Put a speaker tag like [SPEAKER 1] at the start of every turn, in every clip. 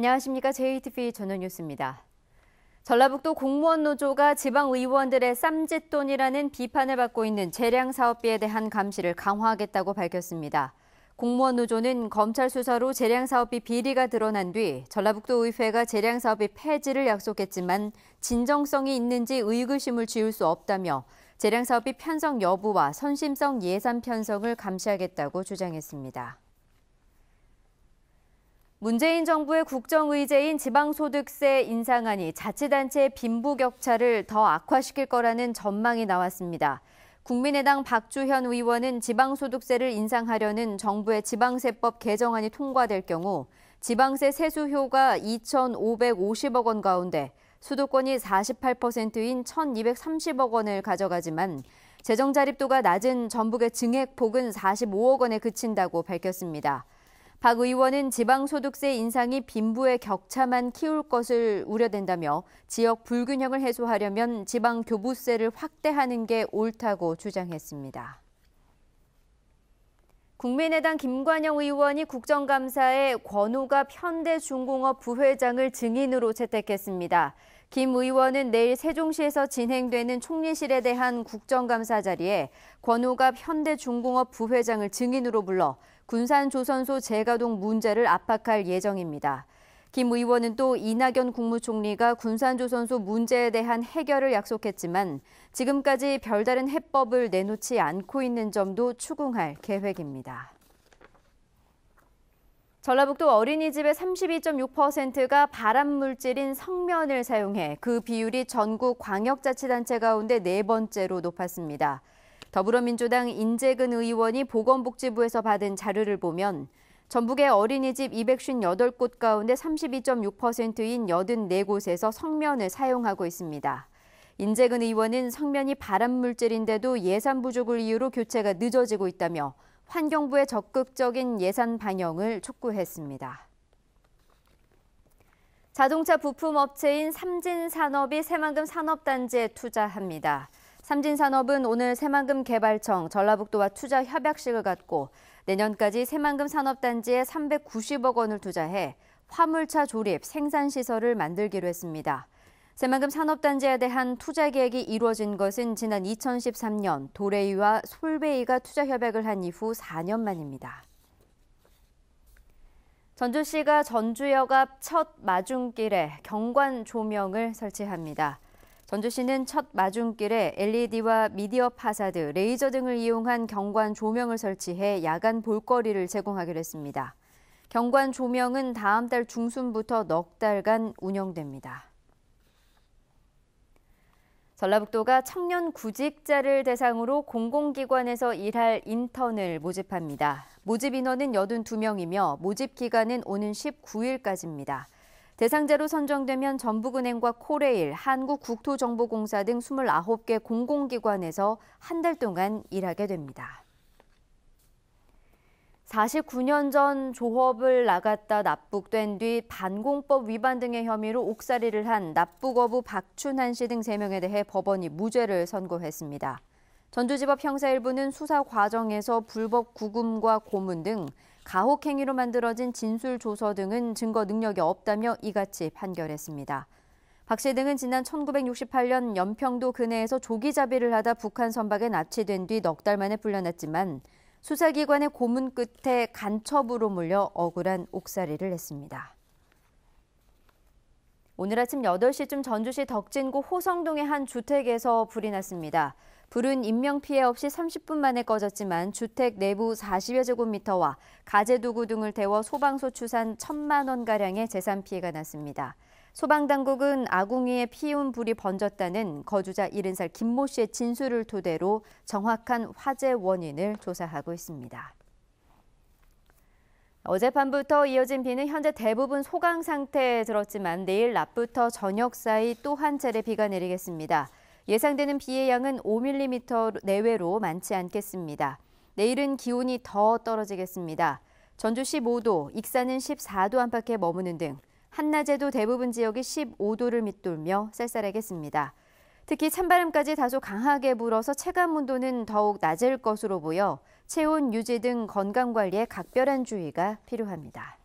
[SPEAKER 1] 안녕하십니까. JTBC 전원뉴스입니다. 전라북도 공무원 노조가 지방 의원들의 쌈짓돈이라는 비판을 받고 있는 재량 사업비에 대한 감시를 강화하겠다고 밝혔습니다. 공무원 노조는 검찰 수사로 재량 사업비 비리가 드러난 뒤 전라북도 의회가 재량 사업비 폐지를 약속했지만 진정성이 있는지 의구심을 지울 수 없다며 재량 사업비 편성 여부와 선심성 예산 편성을 감시하겠다고 주장했습니다. 문재인 정부의 국정의제인 지방소득세 인상안이 자치단체의 빈부격차를 더 악화시킬 거라는 전망이 나왔습니다. 국민의당 박주현 의원은 지방소득세를 인상하려는 정부의 지방세법 개정안이 통과될 경우 지방세 세수효가 2,550억 원 가운데 수도권이 48%인 1,230억 원을 가져가지만 재정 자립도가 낮은 전북의 증액폭은 45억 원에 그친다고 밝혔습니다. 박 의원은 지방소득세 인상이 빈부의 격차만 키울 것을 우려된다며 지역 불균형을 해소하려면 지방교부세를 확대하는 게 옳다고 주장했습니다. 국민의당 김관영 의원이 국정감사에 권오갑 현대중공업 부회장을 증인으로 채택했습니다. 김 의원은 내일 세종시에서 진행되는 총리실에 대한 국정감사 자리에 권오갑 현대중공업 부회장을 증인으로 불러 군산조선소 재가동 문제를 압박할 예정입니다. 김 의원은 또 이낙연 국무총리가 군산조선소 문제에 대한 해결을 약속했지만 지금까지 별다른 해법을 내놓지 않고 있는 점도 추궁할 계획입니다. 전라북도 어린이집의 32.6%가 발암물질인 성면을 사용해 그 비율이 전국 광역자치단체 가운데 네 번째로 높았습니다. 더불어민주당 인재근 의원이 보건복지부에서 받은 자료를 보면 전북의 어린이집 258곳 가운데 32.6%인 84곳에서 성면을 사용하고 있습니다. 인재근 의원은 성면이 발암물질인데도 예산 부족을 이유로 교체가 늦어지고 있다며 환경부의 적극적인 예산 반영을 촉구했습니다. 자동차 부품업체인 삼진산업이 새만금 산업단지에 투자합니다. 삼진산업은 오늘 새만금 개발청 전라북도와 투자 협약식을 갖고 내년까지 새만금 산업단지에 390억 원을 투자해 화물차 조립 생산시설을 만들기로 했습니다. 새만금 산업단지에 대한 투자 계획이 이루어진 것은 지난 2013년 도레이와 솔베이가 투자 협약을 한 이후 4년 만입니다. 전주시가 전주역 앞 첫 마중길에 경관 조명을 설치합니다. 전주시는 첫 마중길에 LED와 미디어 파사드, 레이저 등을 이용한 경관 조명을 설치해 야간 볼거리를 제공하기로 했습니다. 경관 조명은 다음 달 중순부터 넉 달간 운영됩니다. 전라북도가 청년 구직자를 대상으로 공공기관에서 일할 인턴을 모집합니다. 모집 인원은 82명이며 모집 기간은 오는 19일까지입니다. 대상자로 선정되면 전북은행과 코레일, 한국국토정보공사 등 29개 공공기관에서 한 달 동안 일하게 됩니다. 49년 전 조업을 나갔다 납북된 뒤 반공법 위반 등의 혐의로 옥살이를 한 납북어부 박춘한 씨 등 3명에 대해 법원이 무죄를 선고했습니다. 전주지법 형사 1부는 수사 과정에서 불법 구금과 고문 등 가혹 행위로 만들어진 진술 조서 등은 증거 능력이 없다며 이같이 판결했습니다. 박 씨 등은 지난 1968년 연평도 근해에서 조기자비를 하다 북한 선박에 납치된 뒤 넉 달 만에 풀려났지만 수사기관의 고문 끝에 간첩으로 몰려 억울한 옥살이를 했습니다. 오늘 아침 8시쯤 전주시 덕진구 호성동의 한 주택에서 불이 났습니다. 불은 인명피해 없이 30분 만에 꺼졌지만 주택 내부 40여 제곱미터와 가재도구 등을 태워 소방서 추산 1,000만 원가량의 재산 피해가 났습니다. 소방당국은 아궁이에 피운 불이 번졌다는 거주자 70살 김모 씨의 진술을 토대로 정확한 화재 원인을 조사하고 있습니다. 어젯밤부터 이어진 비는 현재 대부분 소강 상태에 들었지만 내일 낮부터 저녁 사이 또 한 차례 비가 내리겠습니다. 예상되는 비의 양은 5mm 내외로 많지 않겠습니다. 내일은 기온이 더 떨어지겠습니다. 전주 15도, 익산은 14도 안팎에 머무는 등 한낮에도 대부분 지역이 15도를 밑돌며 쌀쌀하겠습니다. 특히 찬바람까지 다소 강하게 불어서 체감 온도는 더욱 낮을 것으로 보여 체온 유지 등 건강관리에 각별한 주의가 필요합니다.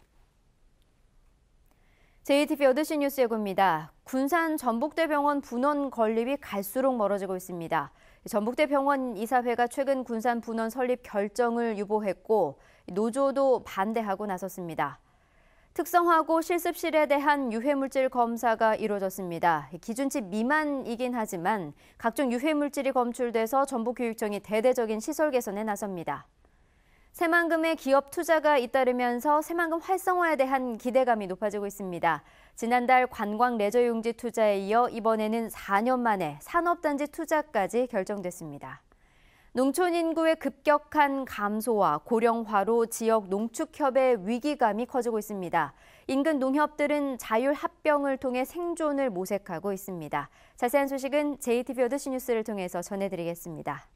[SPEAKER 1] JTBC 8시 뉴스 예고입니다. 군산 전북대병원 분원 건립이 갈수록 멀어지고 있습니다. 전북대병원 이사회가 최근 군산 분원 설립 결정을 유보했고 노조도 반대하고 나섰습니다. 특성화고 실습실에 대한 유해물질 검사가 이루어졌습니다. 기준치 미만이긴 하지만 각종 유해물질이 검출돼서 전북교육청이 대대적인 시설 개선에 나섭니다. 새만금의 기업 투자가 잇따르면서 새만금 활성화에 대한 기대감이 높아지고 있습니다. 지난달 관광 레저 용지 투자에 이어 이번에는 4년 만에 산업단지 투자까지 결정됐습니다. 농촌 인구의 급격한 감소와 고령화로 지역 농축협의 위기감이 커지고 있습니다. 인근 농협들은 자율합병을 통해 생존을 모색하고 있습니다. 자세한 소식은 JTBC 8시 뉴스를 통해서 전해드리겠습니다.